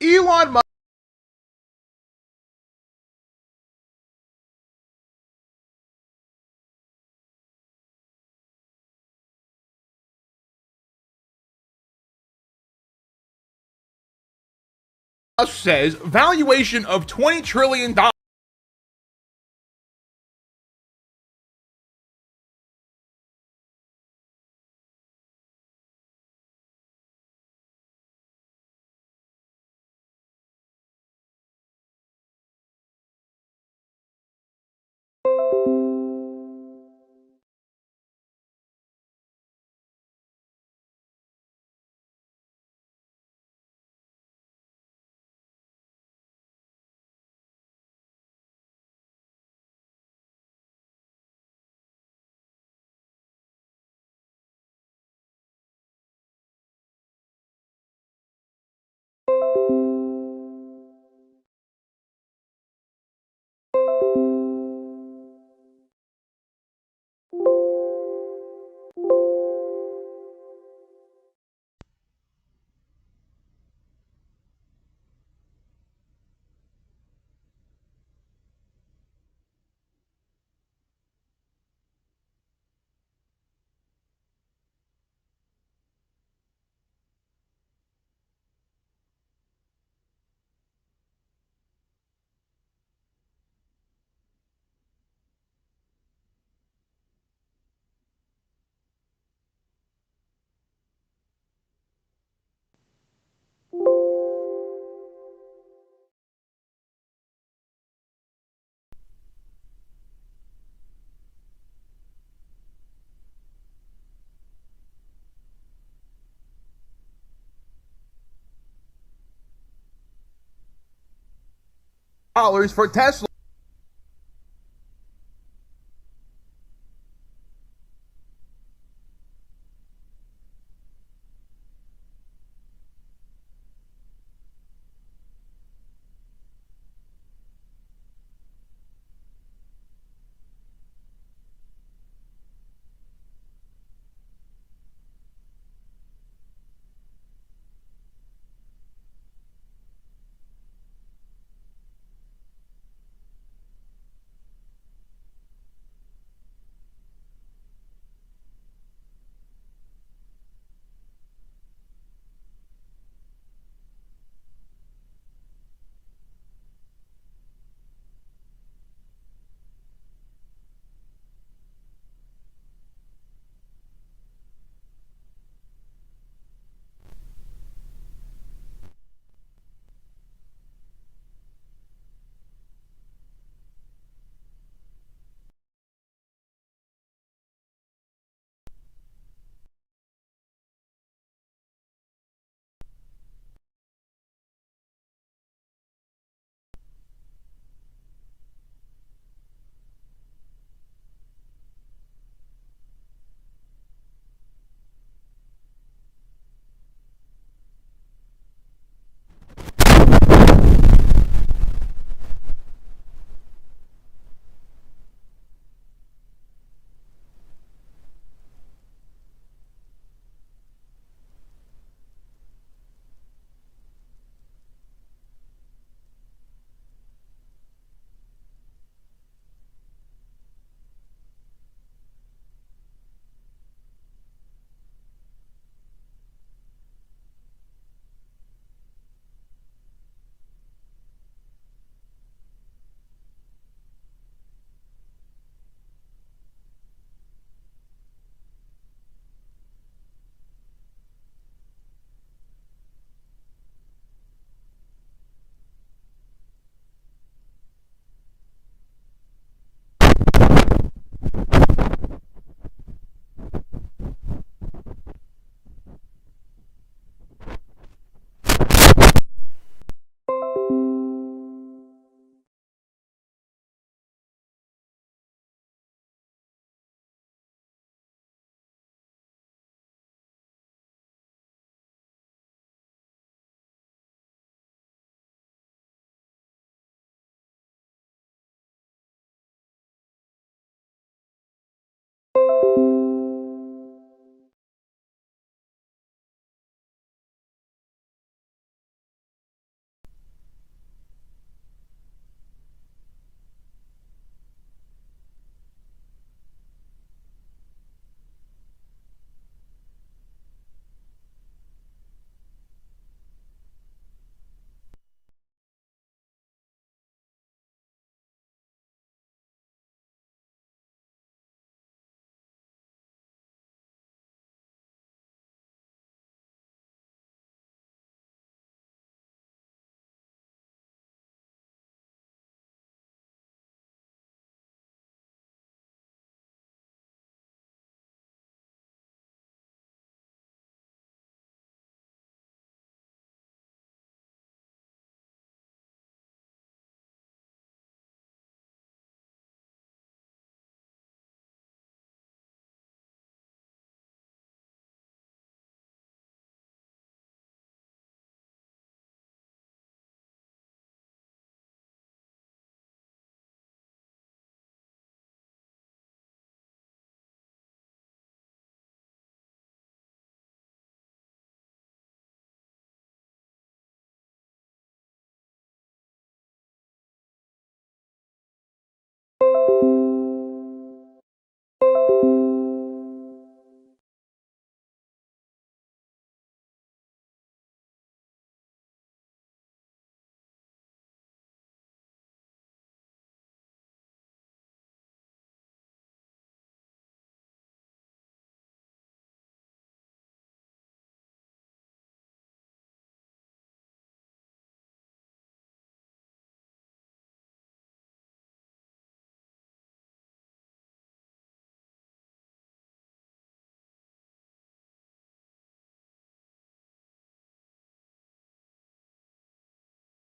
Elon Musk says valuation of $20 trillion. Dollars for Tesla.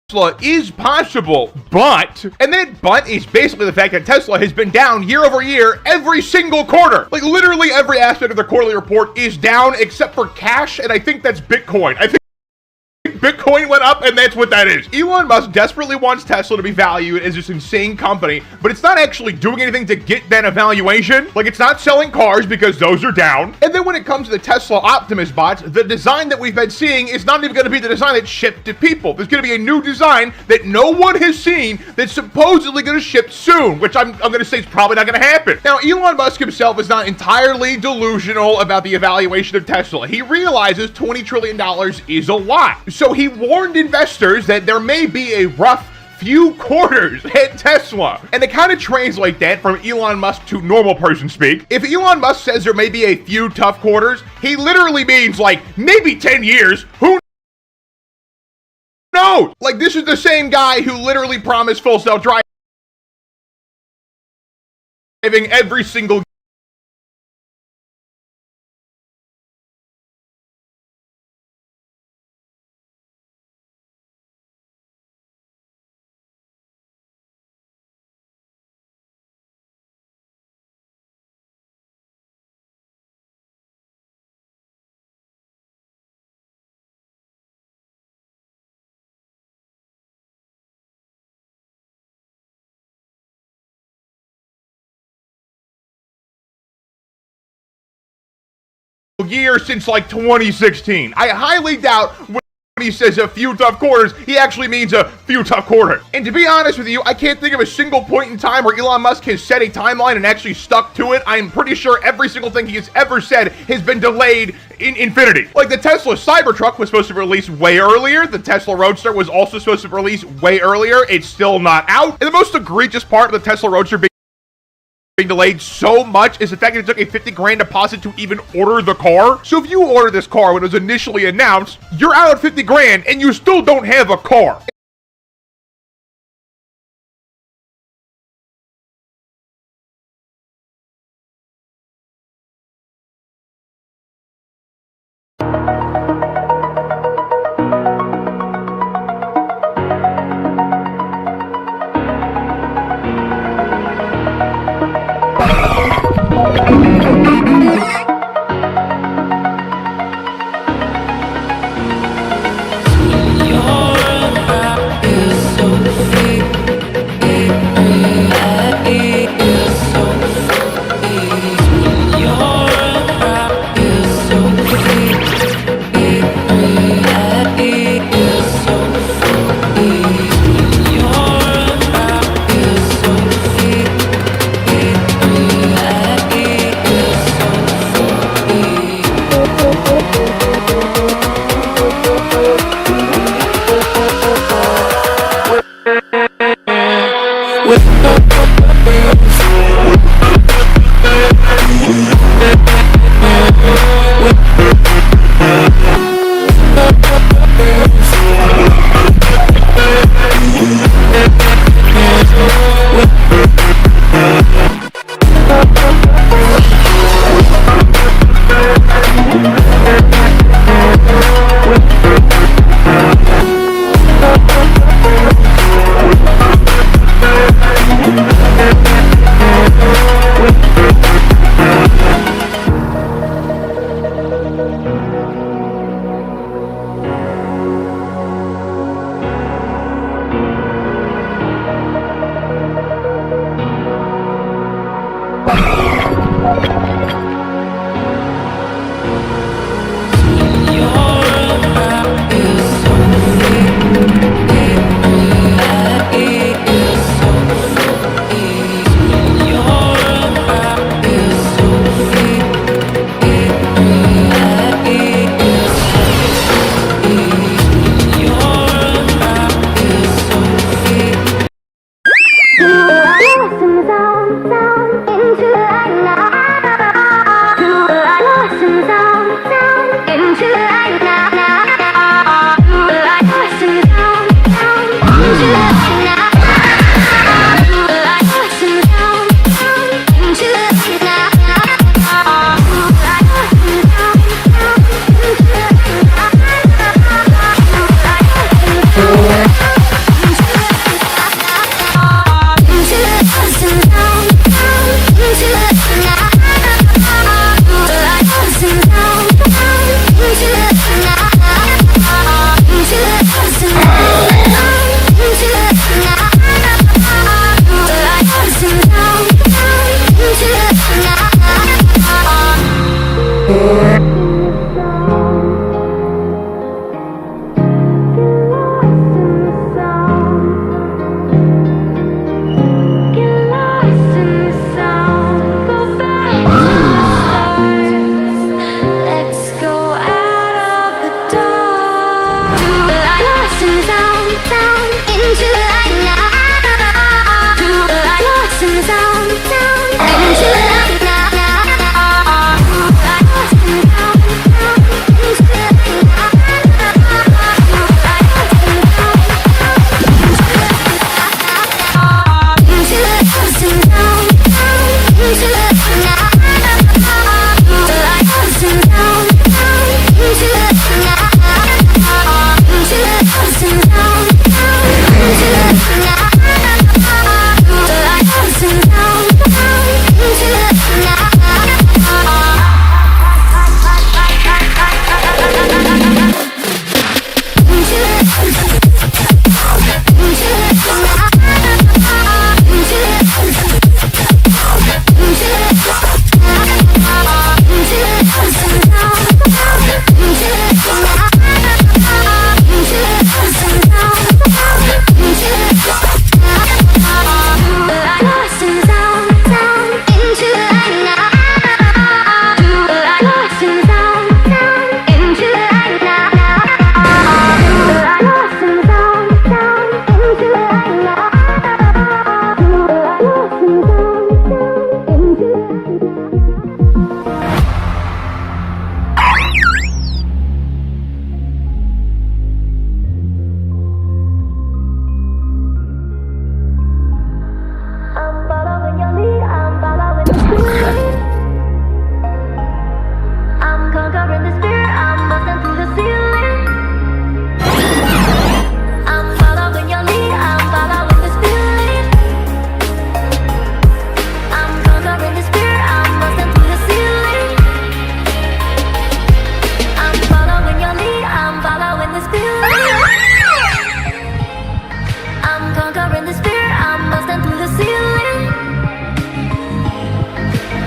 Tesla is possible, but, and then but is basically the fact that Tesla has been down year over year every single quarter. Like literally every aspect of their quarterly report is down except for cash, and I think that's Bitcoin. I think Bitcoin went up, and that's what that is. Elon Musk desperately wants Tesla to be valued as this insane company, but it's not actually doing anything to get that evaluation. Like, it's not selling cars because those are down. And then when it comes to the Tesla Optimus bots, the design that we've been seeing is not even going to be the design that's shipped to people. There's going to be a new design that no one has seen that's supposedly going to ship soon, which I'm going to say is probably not going to happen. Now, Elon Musk himself is not entirely delusional about the evaluation of Tesla. He realizes $20 trillion is a lot. So he warned investors that there may be a rough few quarters at Tesla. And to kind of translate that from Elon Musk to normal person speak, if Elon Musk says there may be a few tough quarters, he literally means like maybe 10 years. Who knows? Like, this is the same guy who literally promised full self-driving every single year since like 2016. I highly doubt when he says a few tough quarters, he actually means a few tough quarters. And to be honest with you, I can't think of a single point in time where Elon Musk has set a timeline and actually stuck to it. I'm pretty sure every single thing he has ever said has been delayed in infinity. Like the Tesla Cybertruck was supposed to release way earlier. The Tesla Roadster was also supposed to release way earlier. It's still not out. And the most egregious part of the Tesla Roadster being delayed so much is the fact that it took a 50 grand deposit to even order the car. So if you order this car when it was initially announced, you're out 50 grand and you still don't have a car. You're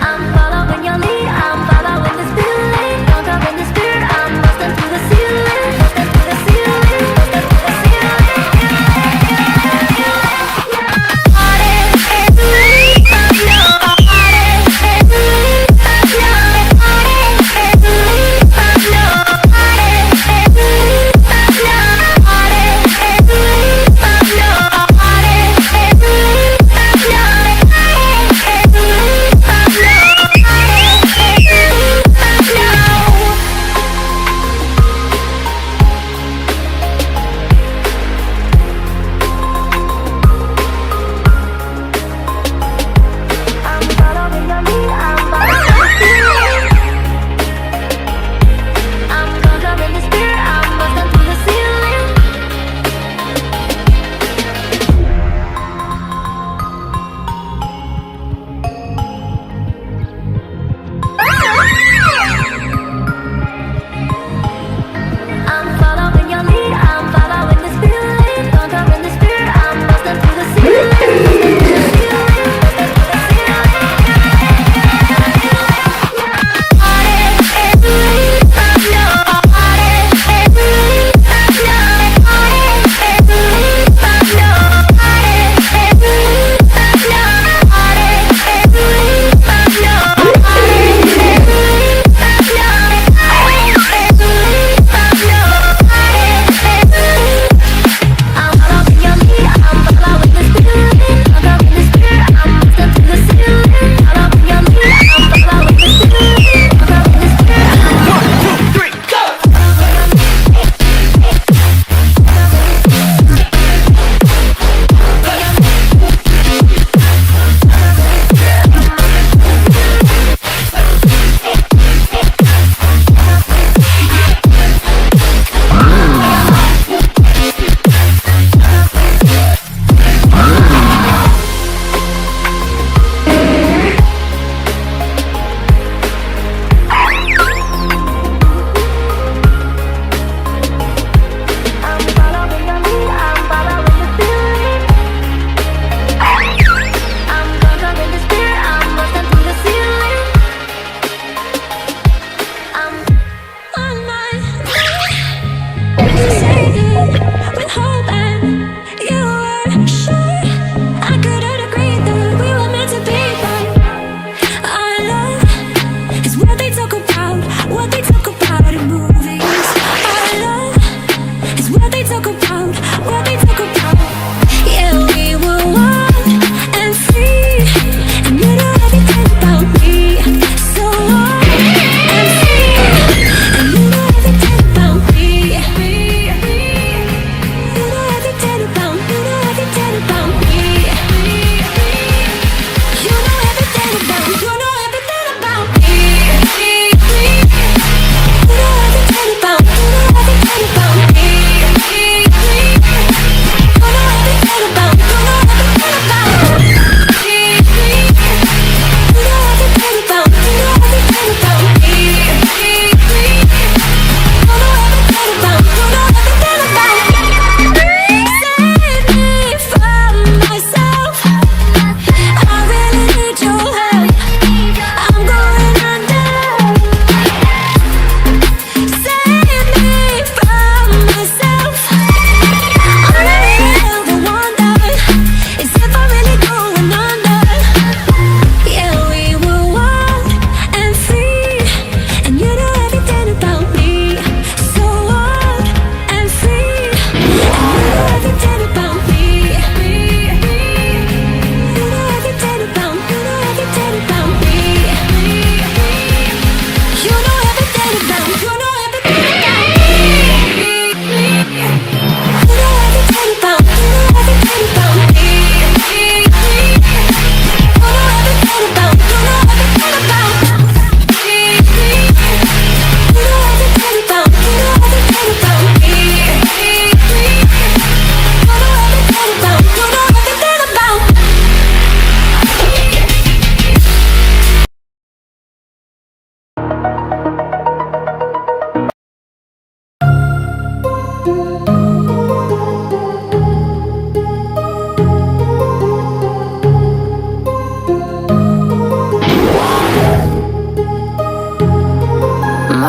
I'm following your lead, I'm following this feeling, conquering this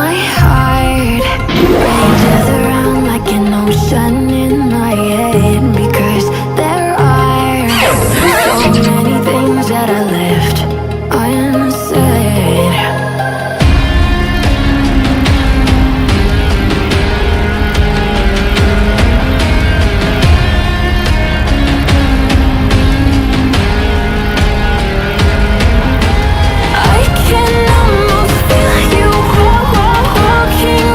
my heart rages around like an ocean in my head, because there are so many things that I left unsaid. I can almost feel you walking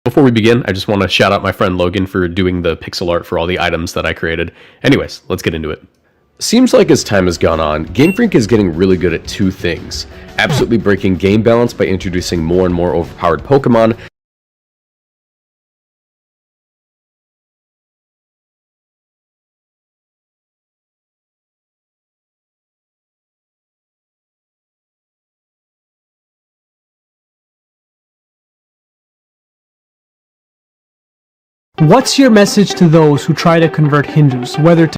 Before we begin, I just want to shout out my friend Logan for doing the pixel art for all the items that I created. Anyways, let's get into it. Seems like as time has gone on, Game Freak is getting really good at two things. Absolutely breaking game balance by introducing more and more overpowered Pokemon, What's your message to those who try to convert Hindus, whether to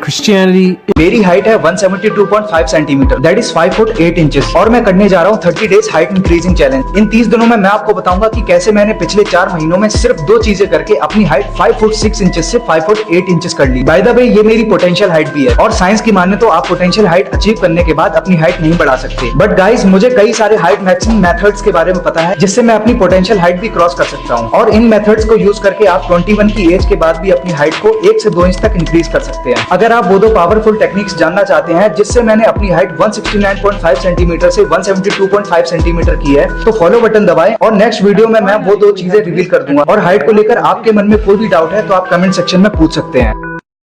Christianity? मेरी height है 172.5 centimetre, that is 5 foot 8 inches और मैं करने जा रहा हूँ 30 days height increasing challenge. इन 30 दिनों में मैं आपको बताऊंगा कि कैसे मैंने पिछले 4 महीनों में सिर्फ 2 चीजें करके अपनी हाइट 5 फुट 6 इंचेस से 5 फुट 8 इंचेस कर ली। बाय द वे ये मेरी पोटेंशियल हाइट भी है और साइंस की माने तो आप पोटेंशियल हाइट अचीव करने के बाद अपनी हाइट नहीं बढ़ा सकते। बट गाइज मुझे कई सारे हाइट मैक्सिमम मेथड्स के बारे में पता है जिससे मैं अपनी पोटेंशियल हाइट भी क्रॉस कर सकता हूँ और इन मेथड्स को यूज करके आप 21 की एज के बाद भी अपनी हाइट को 1 से 2 इंच तक इंक्रीज कर सकते हैं। अगर आप वो दो पावरफुल टेक्निक्स जानना चाहते हैं जिससे मैंने अपनी हाइट 169.5 सेंटीमीटर से 172.5 सेंटीमीटर की है तो फॉलो बटन दबाएं और नेक्स्ट वीडियो में मैं वो 2 चीजें रिवील कर दूंगा। और हाइट को लेकर आपके मन में कोई भी डाउट है तो आप कमेंट सेक्शन में पूछ सकते हैं।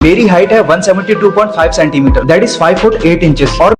मेरी हाइट है 172.5 centimetre, that is 5 foot 8 inches और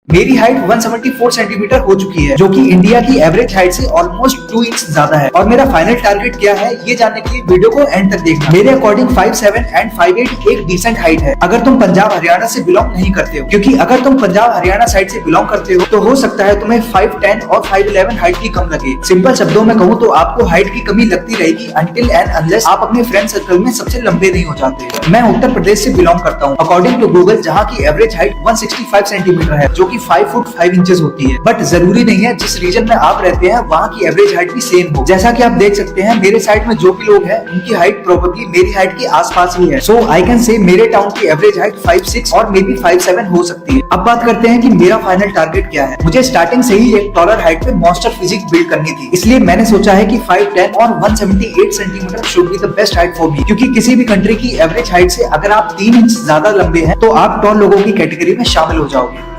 मेरी हाइट 174 सेंटीमीटर हो चुकी है जो कि इंडिया की एवरेज हाइट से ऑलमोस्ट 2 इंच ज्यादा है। और मेरा फाइनल टारगेट क्या है ये जानने के लिए वीडियो को एंड तक देखना। मेरे अकॉर्डिंग 5'7" एंड 5'8" एक डिसेंट हाइट है अगर तुम पंजाब हरियाणा से बिलोंग नहीं करते हो, क्योंकि अगर तुम पंजाब हरियाणा साइड से बिलोंग करते हो तो हो सकता है तुम्हें 5'10" और 5'11" हाइट की कम लगे। सिंपल शब्दों में कहूँ तो आपको हाइट की कमी लगती रहेगी अनटिल एंड अनलेस आप अपने फ्रेंड सर्कल में सबसे लंबे नहीं हो जाते। मैं उत्तर प्रदेश से बिलोंग करता हूँ अकॉर्डिंग टू गूगल, जहाँ की एवरेज हाइट 165 सेंटीमीटर है जो की 5 फुट 5 इंचेस होती है। बट जरूरी नहीं है जिस रीजन में आप रहते हैं वहाँ की एवरेज हाइट भी सेम हो। जैसा कि आप देख सकते हैं मेरे साइड में जो भी लोग हैं उनकी हाइट प्रोबेबली मेरी हाइट के आसपास ही है। सो आई कैन से मेरे टाउन की एवरेज हाइट 5'6" और मे बी 5'7" हो सकती है। अब बात करते हैं कि मेरा फाइनल टारगेट क्या है। मुझे स्टार्टिंग से ही एक टॉलर हाइट पे मॉन्स्टर फिजिक बिल्ड करनी थी, इसलिए मैंने सोचा है कि 5'10" और 178 centimetre should be the best height for me, क्योंकि किसी भी कंट्री की एवरेज हाइट से अगर आप 3 इंच ज्यादा लंबे हैं तो आप टॉल लोगों की कैटेगरी में शामिल हो जाओगे।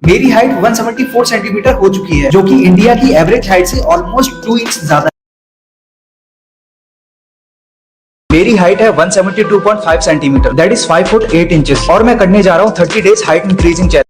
मेरी हाइट 174 सेंटीमीटर हो चुकी है जो कि इंडिया की एवरेज हाइट से ऑलमोस्ट 2 इंच ज्यादा है। मेरी हाइट है 172.5 centimetre, that is 5 foot 8 inches और मैं करने जा रहा हूँ 30 days height increasing challenge.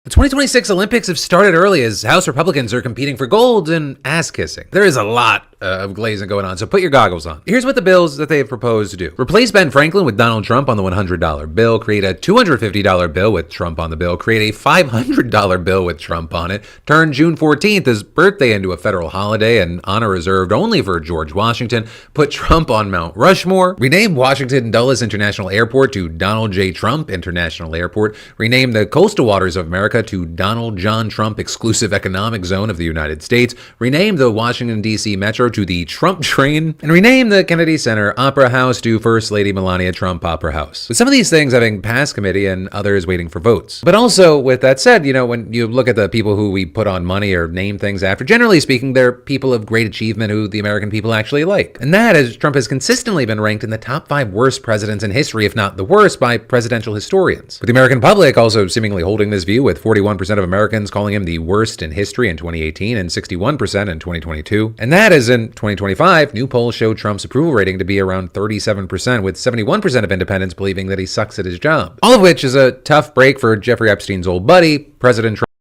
The 2026 Olympics have started early as House Republicans are competing for gold and ass kissing. There is a lot of glazing going on, so put your goggles on. Here's what the bills that they have proposed to do. Replace Ben Franklin with Donald Trump on the $100 bill, create a $250 bill with Trump on the bill, create a $500 bill with Trump on it, turn June 14th, his birthday, into a federal holiday and honor reserved only for George Washington, put Trump on Mount Rushmore, rename Washington Dulles International Airport to Donald J. Trump International Airport, rename the coastal waters of America to Donald John Trump Exclusive Economic Zone of the United States, rename the Washington, D.C. Metro to the Trump Train, and rename the Kennedy Center Opera House to First Lady Melania Trump Opera House. With some of these things having passed committee and others waiting for votes. But also, with that said, you know, when you look at the people who we put on money or name things after, generally speaking, they're people of great achievement who the American people actually like. And that, as Trump has consistently been ranked in the top 5 worst presidents in history, if not the worst, by presidential historians. With the American public also seemingly holding this view, with 41% of Americans calling him the worst in history in 2018 and 61% in 2022. And that is in 2025, new polls show Trump's approval rating to be around 37%, with 71% of independents believing that he sucks at his job. All of which is a tough break for Jeffrey Epstein's old buddy, President Trump.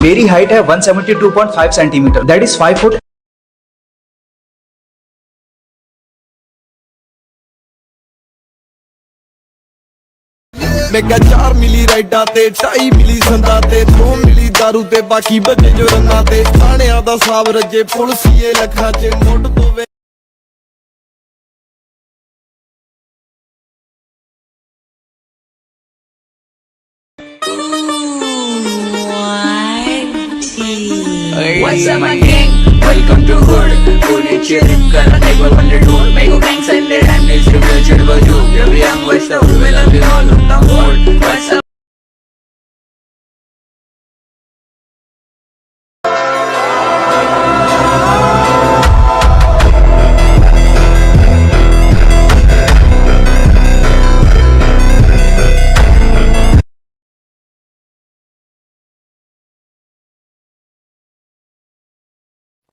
मेरी height है 172.5 centimetre, that is 5 foot. मैं क्या 4 मिली राइडा ते 2.5 मिली संदा ते 2 मिली ਦਾਰੂ ਤੇ ਬਾਕੀ ਬੱਜੇ ਜੋ ਰੰਨਾਂ ਤੇ ਥਾਣਿਆਂ ਦਾ ਸਾਬ ਰੱਜੇ ਪੁਲਸੀਏ ਲੱਖਾਂ ਚ ਨੋਟ ਪਵੇ What's up my gang? Welcome to hood. Fully chillin', gonna take one the door. Make a gang send it and it's the future of you. You're young, what's up? We love you all on the board. What's up?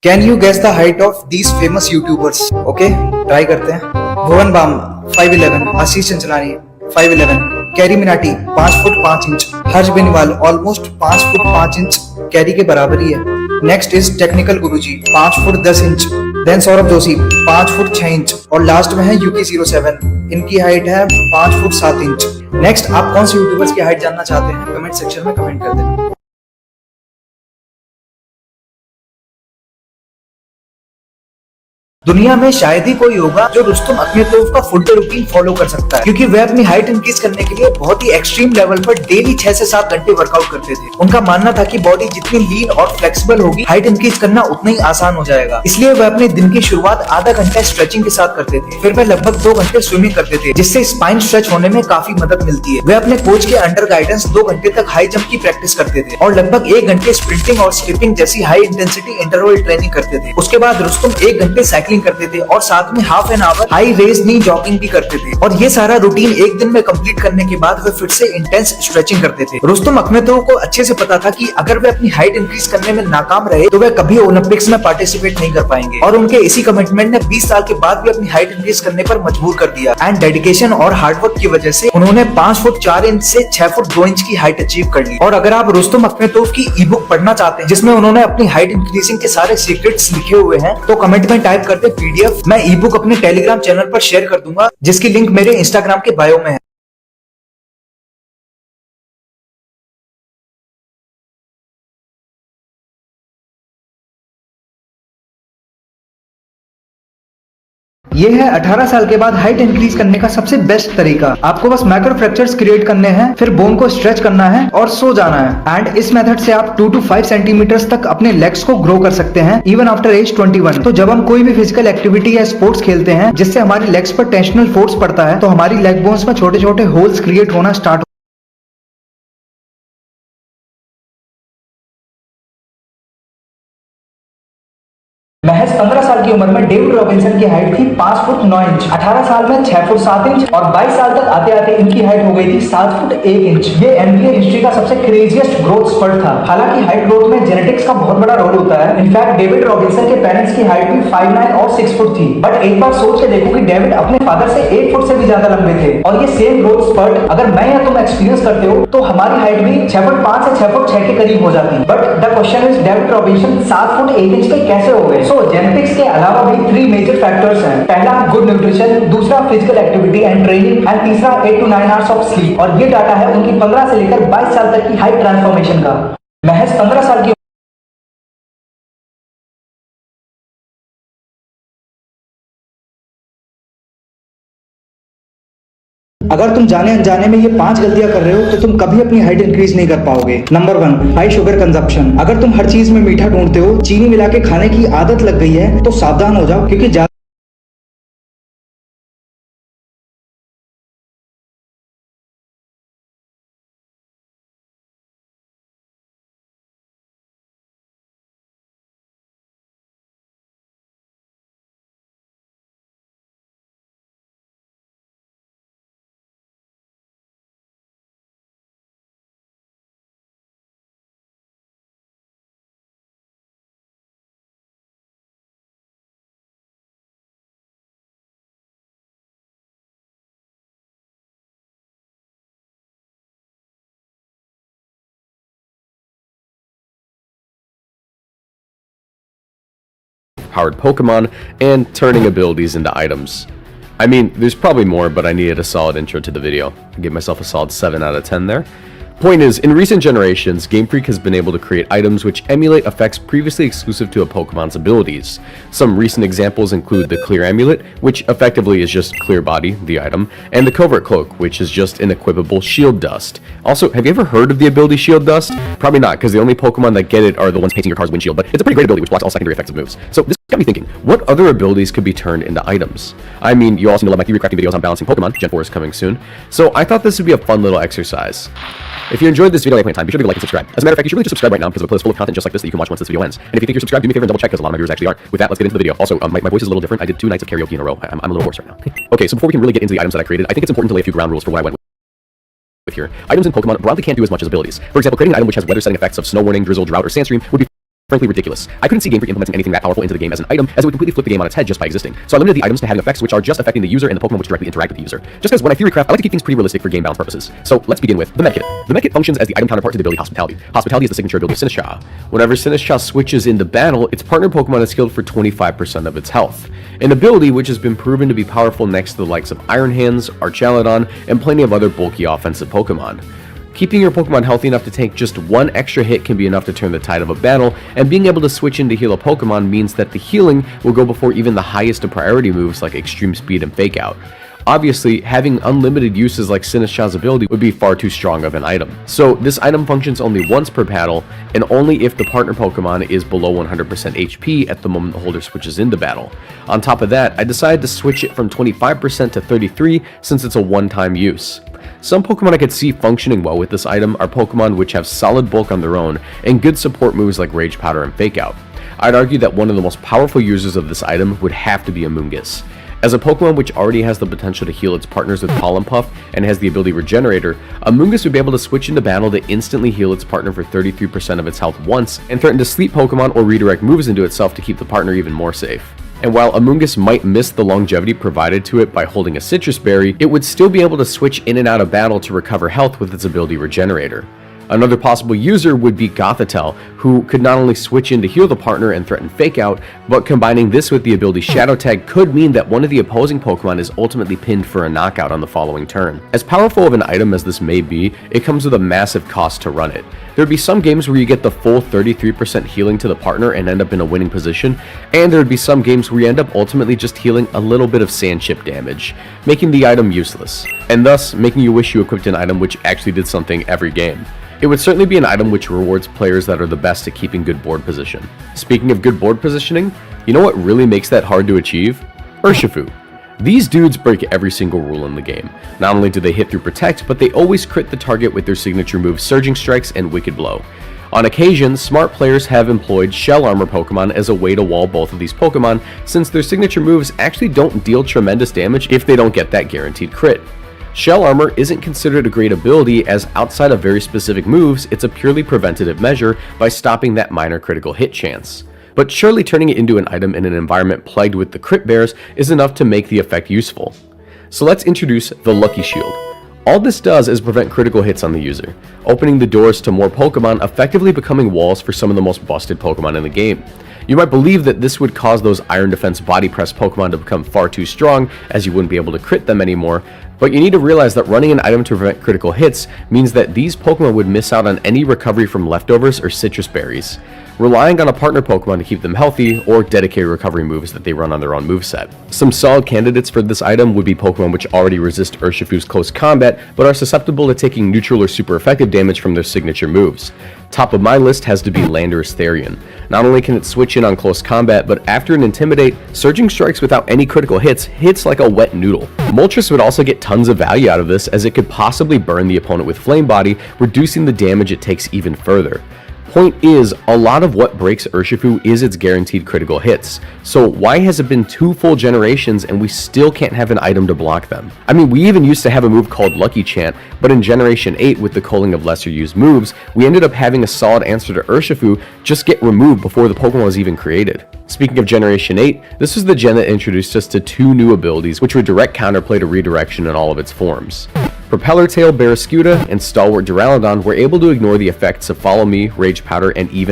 Can you guess the height of these famous youtubers? Okay, try करते हैं। Bhuvan Bam 5'11", Ashish Chanchlani 5'11", Carry Minati 5 foot 5 inch, Harsh Beniwal almost 5 foot 5 inch Carry के बराबर ही है। Next is technical Guruji 5 foot 10 inch, then Saurabh Joshi 5 foot 6 inch और लास्ट में है यूकी 07, इनकी हाइट है 5 फुट 7 इंच। नेक्स्ट आप कौन से यूट्यूबर्स की हाइट जानना चाहते हैं? कमेंट सेक्शन में कमेंट कर देना। दुनिया में शायद ही कोई होगा जो रुस्तम अखमेतोव का फुल डे रूटीन फॉलो कर सकता है, क्योंकि वे अपनी हाइट इंक्रीज करने के लिए बहुत ही एक्सट्रीम लेवल पर डेली 6 से 7 घंटे वर्कआउट करते थे। उनका मानना था कि बॉडी जितनी लीन और फ्लेक्सिबल होगी, हाइट इंक्रीज करना उतना ही आसान हो जाएगा। इसलिए वे अपने दिन की शुरुआत आधा घंटा स्ट्रेचिंग के साथ करते थे, फिर वे लगभग 2 घंटे स्विमिंग करते थे, जिससे स्पाइन स्ट्रेच होने में काफी मदद मिलती है। वे अपने कोच के अंडर गाइडेंस 2 घंटे तक हाई जंप की प्रैक्टिस करते थे और लगभग 1 घंटे स्प्रिंटिंग और स्किपिंग जैसी हाई इंटेंसिटी इंटरवल ट्रेनिंग करते थे। उसके बाद रुस्तम 1 घंटे साइकिलिंग करते थे और साथ में half an hour high raise knee jogging भी करते थे। और ये सारा रूटीन एक दिन में कंप्लीट करने के बाद वे फिर से इंटेंस स्ट्रेचिंग करते थे। रुस्तम अखमेतोव को अच्छे से पता था कि अगर वे अपनी हाइट इंक्रीज करने में नाकाम रहे तो वे कभी ओलंपिक्स में पार्टिसिपेट नहीं कर पाएंगे, और उनके इसी कमिटमेंट ने 20 साल के बाद भी अपनी हाइट इंक्रीज करने पर मजबूर कर दिया। एंड डेडिकेशन और हार्डवर्क की वजह से उन्होंने 5 फुट 4 इंच से 6 फुट 2 इंच की हाइट अचीव कर ली। और अगर आप रुस्तम अखमेतोव की ई बुक पढ़ना चाहते हैं जिसमें उन्होंने अपनी हाइट इंक्रीजिंग के सारे सीक्रेट्स लिखे हुए हैं, तो कमेंट में टाइप करते PDF। मैं ई बुक अपने टेलीग्राम चैनल पर शेयर कर दूंगा, जिसकी लिंक मेरे इंस्टाग्राम के बायो में है। ये है 18 साल के बाद हाइट इंक्रीज करने का सबसे बेस्ट तरीका। आपको बस मैक्रो फ्रैक्चर्स क्रिएट करने हैं, फिर बोन को स्ट्रेच करना है और सो जाना है। एंड इस मेथड से आप 2 to 5 सेंटीमीटर्स तक अपने लेग्स को ग्रो कर सकते हैं इवन आफ्टर एज 21। तो जब हम कोई भी फिजिकल एक्टिविटी या स्पोर्ट्स खेलते हैं जिससे हमारे लेग्स पर टेंशनल फोर्स पड़ता है, तो हमारी लेग बोन्स में छोटे छोटे होल्स क्रिएट होना स्टार्ट। महज 15 साल की उम्र में डेविड रॉबिन्सन की हाइट थी 5 फुट 9 इंच, 18 साल में 6 फुट 7 इंच और 22 साल तक आते आते इनकी हाइट हो गई थी 7 फुट 1 इंच। ये NBA हिस्ट्री का सबसे क्रेजिएस्ट ग्रोथ स्पर्ट था। हालांकि हाइट ग्रोथ में जेनेटिक्स का बहुत बड़ा रोल होता है। इनफैक्ट डेविड रॉबिन्सन के पेरेंट्स की हाइट भी 5'9" और 6 फुट थी। बट एक बार सोच के देखो कि डेविड अपने फादर से 8 फुट से भी ज्यादा लंबे थे, और ये सेम ग्रोथ स्पर्ट अगर मैं या तुम एक्सपीरियंस करते हो तो हमारी हाइट भी 6 फुट 5 से 6 फुट 6 के करीब हो जाती। But the question is David Robinson 7 foot 1 inch के कैसे हो गए? सो जेनेटिक्स के अलावा भी 3 मेजर फैक्टर्स हैं। पहला गुड न्यूट्रिशन, दूसरा physical activity and training and तीसरा 8 to 9 आवर्स ऑफ स्लीप। और ये डाटा है उनकी 15 से लेकर 22 साल तक की हाइट ट्रांसफॉर्मेशन का। महज 15 साल की अगर तुम जाने अनजाने में ये 5 गलतियां कर रहे हो तो तुम कभी अपनी हाइट इंक्रीज नहीं कर पाओगे। Number 1, high sugar consumption. अगर तुम हर चीज में मीठा ढूंढते हो, चीनी मिला के खाने की आदत लग गई है, तो सावधान हो जाओ, क्योंकि powered Pokemon, and turning abilities into items. I mean, there's probably more, but I needed a solid intro to the video. I gave myself a solid 7 out of 10 there. Point is, in recent generations, Game Freak has been able to create items which emulate effects previously exclusive to a Pokemon's abilities. Some recent examples include the Clear Amulet, which effectively is just Clear Body, the item, and the Covert Cloak, which is just an equipable Shield Dust. Also, have you ever heard of the ability Shield Dust? Probably not, because the only Pokemon that get it are the ones painting your car's windshield, but it's a pretty great ability which blocks all secondary effects of moves. So this got me thinking, what other abilities could be turned into items? I mean, you also know my theory crafting videos on balancing Pokemon. Gen 4 is coming soon, so I thought this would be a fun little exercise. If you enjoyed this video at any point in time, be sure to like and subscribe. As a matter of fact, you should really just subscribe right now because we have a playlist full of content just like this that you can watch once this video ends. And if you think you're subscribed, do me a favor and double check because a lot of my viewers actually aren't. With that, let's get into the video. Also, my voice is a little different. I did 2 nights of karaoke in a row. I'm a little hoarse right now. Okay, so before we can really get into the items that I created, I think it's important to lay a few ground rules for what I went with here. Items in Pokemon broadly can't do as much as abilities. For example, creating an item which has weather-setting effects of snow warning, drizzle, drought, or sandstorm would be frankly ridiculous. I couldn't see Game Freak implementing anything that powerful into the game as an item, as it would completely flip the game on its head just by existing. So I limited the items to having effects which are just affecting the user and the Pokemon which directly interact with the user. Just because when I theory craft, I like to keep things pretty realistic for game balance purposes. So let's begin with the Medkit. The Medkit functions as the item counterpart to the ability Hospitality. Hospitality is the signature ability of Sinistcha. Whenever Sinistcha switches into battle, its partner Pokemon is healed for 25% of its health. An ability which has been proven to be powerful next to the likes of Iron Hands, Archaludon, and plenty of other bulky offensive Pokemon. Keeping your Pokemon healthy enough to take just one extra hit can be enough to turn the tide of a battle, and being able to switch in to heal a Pokemon means that the healing will go before even the highest of priority moves like Extreme Speed and Fake Out. Obviously, having unlimited uses like Sinistcha's ability would be far too strong of an item. So this item functions only once per battle, and only if the partner Pokemon is below 100% HP at the moment the holder switches into battle. On top of that, I decided to switch it from 25% to 33% since it's a one-time use. Some Pokemon I could see functioning well with this item are Pokemon which have solid bulk on their own and good support moves like Rage Powder and Fake Out. I'd argue that one of the most powerful users of this item would have to be Amoonguss. As a Pokemon which already has the potential to heal its partners with Pollen Puff and has the ability Regenerator, Amoonguss would be able to switch into battle to instantly heal its partner for 33% of its health once and threaten to sleep Pokemon or redirect moves into itself to keep the partner even more safe. And while Amoonguss might miss the longevity provided to it by holding a Citrus Berry, it would still be able to switch in and out of battle to recover health with its ability Regenerator. Another possible user would be Gothitelle, who could not only switch in to heal the partner and threaten Fake Out, but combining this with the ability Shadow Tag could mean that one of the opposing Pokemon is ultimately pinned for a knockout on the following turn. As powerful of an item as this may be, it comes with a massive cost to run it. There would be some games where you get the full 33% healing to the partner and end up in a winning position, and there would be some games where you end up ultimately just healing a little bit of sand chip damage, making the item useless, and thus making you wish you equipped an item which actually did something every game. It would certainly be an item which rewards players that are the best at keeping good board position. Speaking of good board positioning, you know what really makes that hard to achieve? Urshifu. These dudes break every single rule in the game. Not only do they hit through Protect, but they always crit the target with their signature moves Surging Strikes and Wicked Blow. On occasion, smart players have employed Shell Armor Pokemon as a way to wall both of these Pokemon, since their signature moves actually don't deal tremendous damage if they don't get that guaranteed crit. Shell Armor isn't considered a great ability as outside of very specific moves, it's a purely preventative measure by stopping that minor critical hit chance. But surely turning it into an item in an environment plagued with the crit bears is enough to make the effect useful. So let's introduce the Lucky Shield. All this does is prevent critical hits on the user, opening the doors to more Pokemon effectively becoming walls for some of the most busted Pokemon in the game. You might believe that this would cause those Iron Defense Body Press Pokemon to become far too strong as you wouldn't be able to crit them anymore, but you need to realize that running an item to prevent critical hits means that these Pokemon would miss out on any recovery from leftovers or citrus berries, relying on a partner Pokemon to keep them healthy or dedicated recovery moves that they run on their own moveset. Some solid candidates for this item would be Pokemon which already resist Urshifu's close combat but are susceptible to taking neutral or super effective damage from their signature moves. Top of my list has to be Landorus Therian. Not only can it switch in on close combat, but after an Intimidate, Surging Strikes without any critical hits like a wet noodle. Moltres would also get tons of value out of this as it could possibly burn the opponent with Flame Body, reducing the damage it takes even further. Point is, a lot of what breaks Urshifu is its guaranteed critical hits, so why has it been 2 full generations and we still can't have an item to block them? I mean, we even used to have a move called Lucky Chant, but in Generation 8 with the culling of lesser used moves, we ended up having a solid answer to Urshifu just get removed before the Pokemon was even created. Speaking of Generation 8, this was the gen that introduced us to 2 new abilities which were direct counterplay to Redirection in all of its forms. Propeller Tail Barraskewda and Stalwart Duraludon were able to ignore the effects of Follow Me, Rage Powder, and even